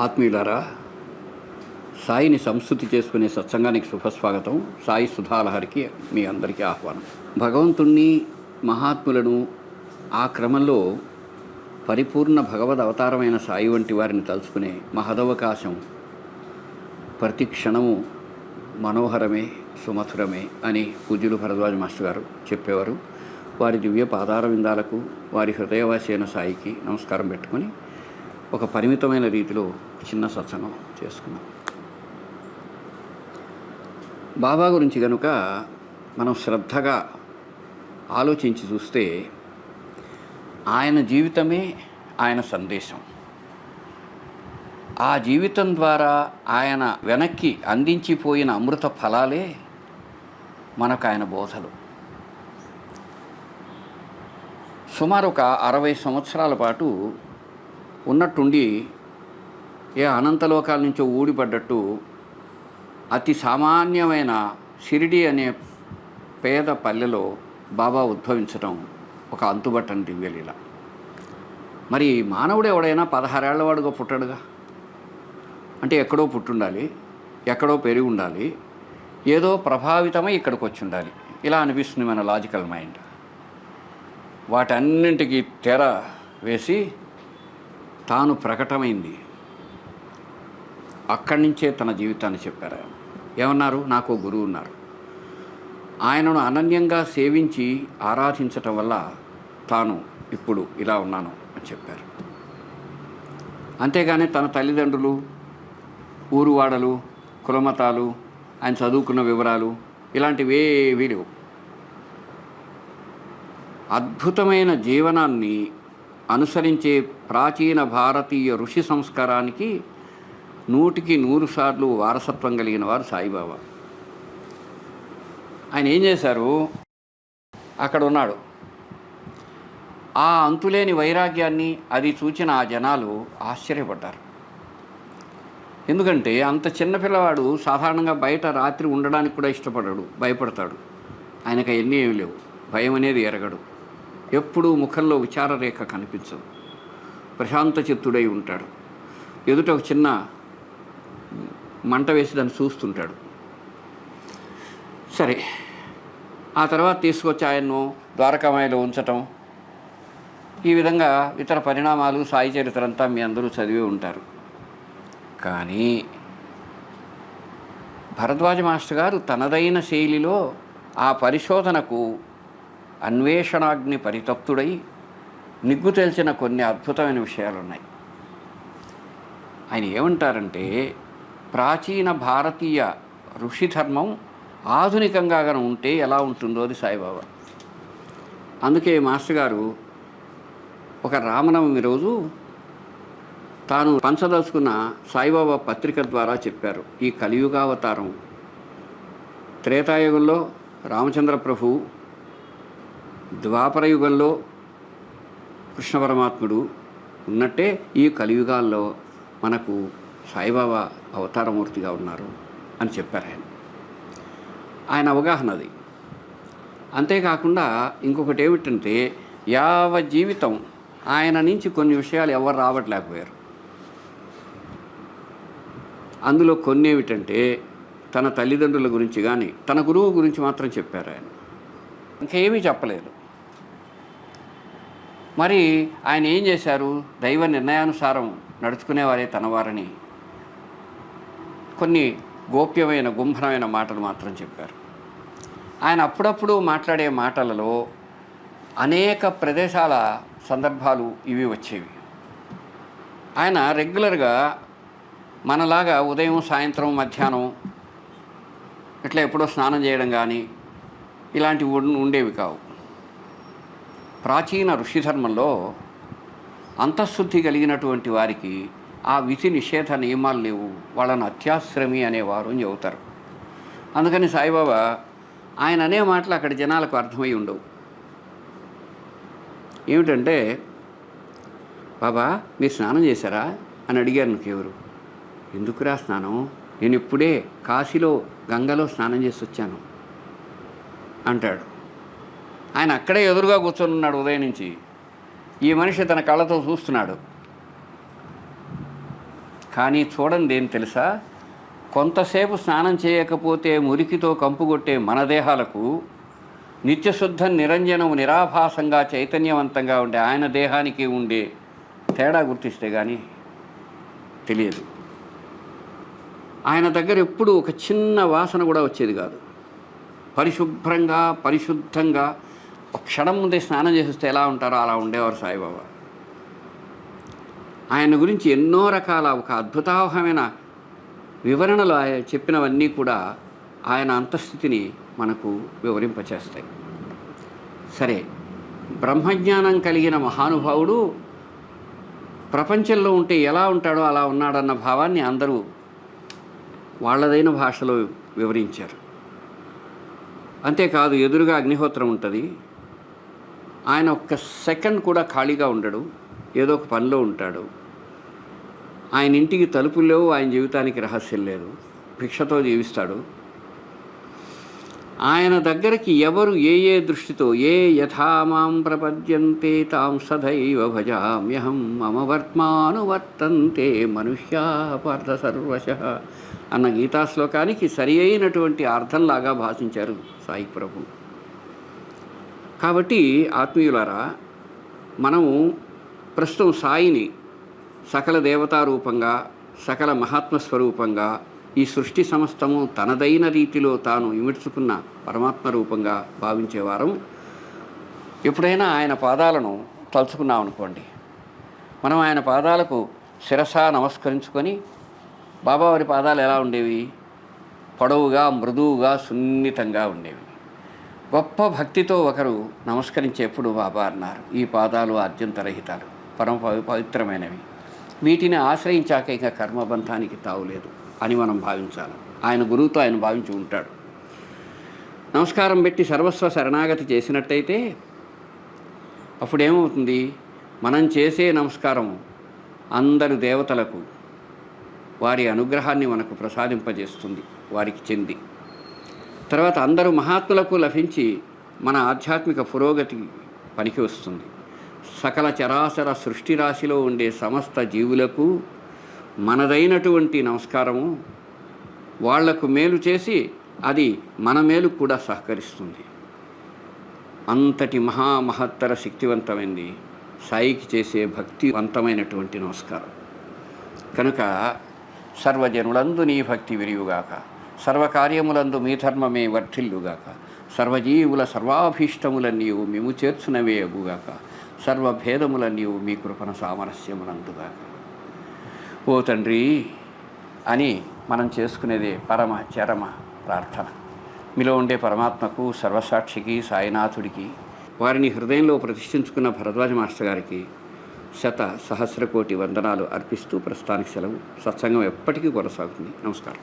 ఆత్మీయులారా, సాయిని సంస్తుతి చేసుకునే సత్సంగానికి శుభస్వాగతం. సాయి సుధాలహరికి మీ అందరికీ ఆహ్వానం. భగవంతుణ్ణి, మహాత్ములను, ఆ క్రమంలో పరిపూర్ణ భగవద్ అవతారమైన సాయి వంటి వారిని తలుచుకునే మహదవకాశం ప్రతి క్షణము మనోహరమే, సుమధురమే అని పూజ్యులు భరద్వాజ మాస్టర్ గారు చెప్పేవారు. వారి దివ్య పాదార విందాలకు, వారి హృదయవాసి అయిన సాయికి నమస్కారం పెట్టుకొని ఒక పరిమితమైన రీతిలో చిన్న సత్సంగం చేసుకున్నాం. బాబా గురించి కనుక మనం శ్రద్ధగా ఆలోచించి చూస్తే ఆయన జీవితమే ఆయన సందేశం. ఆ జీవితం ద్వారా ఆయన వెనక్కి అందించిపోయిన అమృత ఫలాలే మనకు ఆయన బోధలు. సుమారు ఒక 60 సంవత్సరాల పాటు ఉన్నట్టుండి ఏ అనంతలోకాల నుంచో ఊడిపడ్డట్టు అతి సామాన్యమైన షిరిడి అనే పేద పల్లెలో బాబా ఉద్భవించడం ఒక అంతుబట్టని దివ్యలీల. మరి మానవుడు ఎవడైనా 16 ఏళ్ల వాడుగా పుట్టాడుగా. అంటే ఎక్కడో పుట్టుండాలి, ఎక్కడో పెరిగి ఉండాలి, ఏదో ప్రభావితమై ఇక్కడికి వచ్చి ఉండాలి. ఇలా అనిపిస్తుంది మన లాజికల్ మైండ్. వాటన్నింటికి తెర వేసి తాను ప్రకటమైంది. అక్కడి నుంచే తన జీవితాన్ని చెప్పారు. ఏమన్నారు? నాకు గురువు ఉన్నారు, ఆయనను అనన్యంగా సేవించి ఆరాధించటం వల్ల తాను ఇప్పుడు ఇలా ఉన్నాను అని చెప్పారు. అంతేగాని తన తల్లిదండ్రులు, ఊరువాడలు, కులమతాలు, ఆయన చదువుకున్న వివరాలు ఇలాంటివేవీ లేవు. అద్భుతమైన జీవనాన్ని అనుసరించే ప్రాచీన భారతీయ ఋషి సంస్కారానికి 100కి 100 సార్లు వారసత్వం కలిగిన వారు సాయిబాబా. ఆయన ఏం చేశారు? అక్కడ ఉన్నాడు. ఆ అంతులేని వైరాగ్యాన్ని అది చూచిన ఆ జనాలు ఆశ్చర్యపడ్డారు. ఎందుకంటే అంత చిన్నపిల్లవాడు సాధారణంగా బయట రాత్రి ఉండడానికి కూడా ఇష్టపడడు, భయపడతాడు. ఆయనకు అవన్నీ ఏమి లేవు, భయం అనేది ఎరగడు. ఎప్పుడూ ముఖంలో విచారరేఖ కనిపించదు, ప్రశాంత చిత్తుడై ఉంటాడు. ఎదుట ఒక చిన్న మంట వేసి దాన్ని చూస్తుంటాడు. సరే, ఆ తర్వాత తీసుకొచ్చి ఆయన్ను ద్వారకామాయిలో ఉంచటం, ఈ విధంగా ఇతర పరిణామాలు సాయి చరిత్ర అంతా మీ అందరూ చదివి ఉంటారు. కానీ భరద్వాజ మాస్టర్ గారు తనదైన శైలిలో ఆ పరిశోధనకు అన్వేషణాగ్ని పరితప్తుడై నిగ్గు తెలిసిన కొన్ని అద్భుతమైన విషయాలు ఉన్నాయి. ఆయన ఏమంటారంటే, ప్రాచీన భారతీయ ఋషిధర్మం ఆధునికంగా ఉంటే ఎలా ఉంటుందో అది సాయిబాబా. అందుకే మాస్టర్ గారు ఒక రామనవమి రోజు తాను పంచదలుచుకున్న సాయిబాబా పత్రిక ద్వారా చెప్పారు. ఈ కలియుగావతారం త్రేతాయుగంలో రామచంద్ర ప్రభువు, ద్వాపరయుగంలో కృష్ణ పరమాత్ముడు ఉన్నట్టే ఈ కలియుగాల్లో మనకు సాయిబాబా అవతారమూర్తిగా ఉన్నారు అని చెప్పారు ఆయన అవగాహన అది. అంతేకాకుండా ఇంకొకటి ఏమిటంటే, యావ జీవితం ఆయన నుంచి కొన్ని విషయాలు ఎవరు రావట్లేకపోయారు. అందులో కొన్ని ఏమిటంటే, తన తల్లిదండ్రుల గురించి కానీ తన గురువు గురించి మాత్రం చెప్పారు ఆయన, ఇంకేమీ చెప్పలేదు. మరి ఆయన ఏం చేశారు? దైవ నిర్ణయానుసారం నడుచుకునేవారే తనవారని కొన్ని గోప్యమైన గుంభనమైన మాటలు మాత్రం చెప్పారు. ఆయన అప్పుడప్పుడు మాట్లాడే మాటలలో అనేక ప్రదేశాల సందర్భాలు ఇవి వచ్చేవి. ఆయన రెగ్యులర్గా మనలాగా ఉదయం, సాయంత్రం, మధ్యాహ్నం ఇట్లా ఎప్పుడో స్నానం చేయడం కానీ ఇలాంటివి ఉండేవి కావు. ప్రాచీన ఋషిధర్మంలో అంతఃశుద్ధి కలిగినటువంటి వారికి ఆ విధి నిషేధ నియమాలు లేవు, వాళ్ళని అత్యాశ్రమి అనేవారు అని చెబుతారు. అందుకని సాయిబాబా ఆయన అనే మాటలు అక్కడ జనాలకు అర్థమై ఉండవు. ఏమిటంటే, బాబా మీరు స్నానం చేశారా అని అడిగారు. నీకెవరు? ఎందుకురా స్నానం? నేను ఇప్పుడే కాశీలో గంగలో స్నానం చేసి వచ్చాను అంటాడు. ఆయన అక్కడే ఎదురుగా కూర్చొని ఉన్నాడు ఉదయం నుంచి. ఈ మనిషి తన కళ్ళతో చూస్తున్నాడు. కానీ చూడండి ఏం తెలుసా, కొంతసేపు స్నానం చేయకపోతే మురికితో కంపుగొట్టే మన దేహాలకు నిత్యశుద్ధ నిరంజనం నిరాభాసంగా చైతన్యవంతంగా ఉండే ఆయన దేహానికి ఉండే తేడా గుర్తిస్తే కానీ తెలియదు. ఆయన దగ్గర ఎప్పుడు ఒక చిన్న వాసన కూడా వచ్చేది కాదు. పరిశుభ్రంగా పరిశుద్ధంగా ఒక క్షణం ముందే స్నానం చేస్తే ఎలా ఉంటారో అలా ఉండేవారు సాయిబాబా. ఆయన గురించి ఎన్నో రకాల ఒక అద్భుతావహమైన వివరణలు ఆయన చెప్పినవన్నీ కూడా ఆయన అంతఃస్థితిని మనకు వివరింపచేస్తాయి. సరే, బ్రహ్మజ్ఞానం కలిగిన మహానుభావుడు ప్రపంచంలో ఉంటే ఎలా ఉంటాడో అలా ఉన్నాడన్న భావాన్ని అందరూ వాళ్ళదైన భాషలో వివరించారు. అంతేకాదు, ఎదురుగా అగ్నిహోత్రం ఉంటుంది, ఆయన ఒక్క సెకండ్ కూడా ఖాళీగా ఉండడు, ఏదో ఒక పనిలో ఉంటాడు. ఆయన ఇంటికి తలుపులు లేవు, ఆయన జీవితానికి రహస్యం లేదు, భిక్షతో జీవిస్తాడు. ఆయన దగ్గరికి ఎవరు ఏ దృష్టితో ఏ యథామాం ప్రపద్యంతే తాం సదైవ భజామ్యహం మమ వర్త్మానువర్తంతే మనుష్యా పార్థ సర్వశః అన్న గీతాశ్లోకానికి సరి అయినటువంటి అర్థంలాగా భాషించారు సాయి ప్రభు. కాబట్టి ఆత్మీయులారా, మనము ప్రస్తుతం సాయిని సకల దేవతారూపంగా, సకల మహాత్మస్వరూపంగా, ఈ సృష్టి సమస్తము తనదైన రీతిలో తాను ఇమిడ్చుకున్న పరమాత్మ రూపంగా భావించేవారం. ఎప్పుడైనా ఆయన పాదాలను తలుచుకున్నాం అనుకోండి, మనం ఆయన పాదాలకు శిరసా నమస్కరించుకొని, బాబావారి పాదాలు ఎలా ఉండేవి? పొడవుగా, మృదువుగా, సున్నితంగా ఉండేవి. గొప్ప భక్తితో ఒకరు నమస్కరించేప్పుడు బాబా అన్నారు, ఈ పాదాలు అత్యంతరహితాలు, పరమ పవిత్రమైనవి, వీటిని ఆశ్రయించాక ఇక కర్మబంధానికి తావులేదు అని మనం భావించాలి. ఆయన గురువుతో ఆయన భావించి ఉంటాడు. నమస్కారం పెట్టి సర్వస్వ శరణాగతి చేసినట్టయితే అప్పుడేమవుతుంది? మనం చేసే నమస్కారం అందరు దేవతలకు వారి అనుగ్రహాన్ని మనకు ప్రసాదింపజేస్తుంది, వారికి చెంది. తర్వాత అందరూ మహాత్ములకు లభించి మన ఆధ్యాత్మిక పురోగతికి పనికి వస్తుంది. సకల చరాచర సృష్టి రాశిలో ఉండే సమస్త జీవులకు మనదైనటువంటి నమస్కారము వాళ్లకు మేలు చేసి అది మన మేలు కూడా సహకరిస్తుంది. అంతటి మహత్తర శక్తివంతమైంది సాయికి చేసే భక్తివంతమైనటువంటి నమస్కారం. కనుక సర్వజనులందు నీ భక్తి విరియుగాక, సర్వకార్యములందు మీ ధర్మమే వర్ధిల్లుగాక, సర్వజీవుల సర్వాభీష్టములన్నీయు మేము చేర్చునవే అగుగాక, సర్వభేదములన్నీయు మీ కృపణ సామరస్యమునందుగాక. ఓ తండ్రి అని మనం చేసుకునేదే పరమ చరమ ప్రార్థన. మీలో ఉండే పరమాత్మకు, సర్వసాక్షికి, సాయినాథుడికి, వారిని హృదయంలో ప్రతిష్ఠించుకున్న భరద్వాజ మాస్టర్ గారికి సహస్రకోటి వందనాలు అర్పిస్తూ ప్రస్తుతానికి సెలవు. సత్సంగం ఎప్పటికీ కొనసాగుతుంది. నమస్కారం.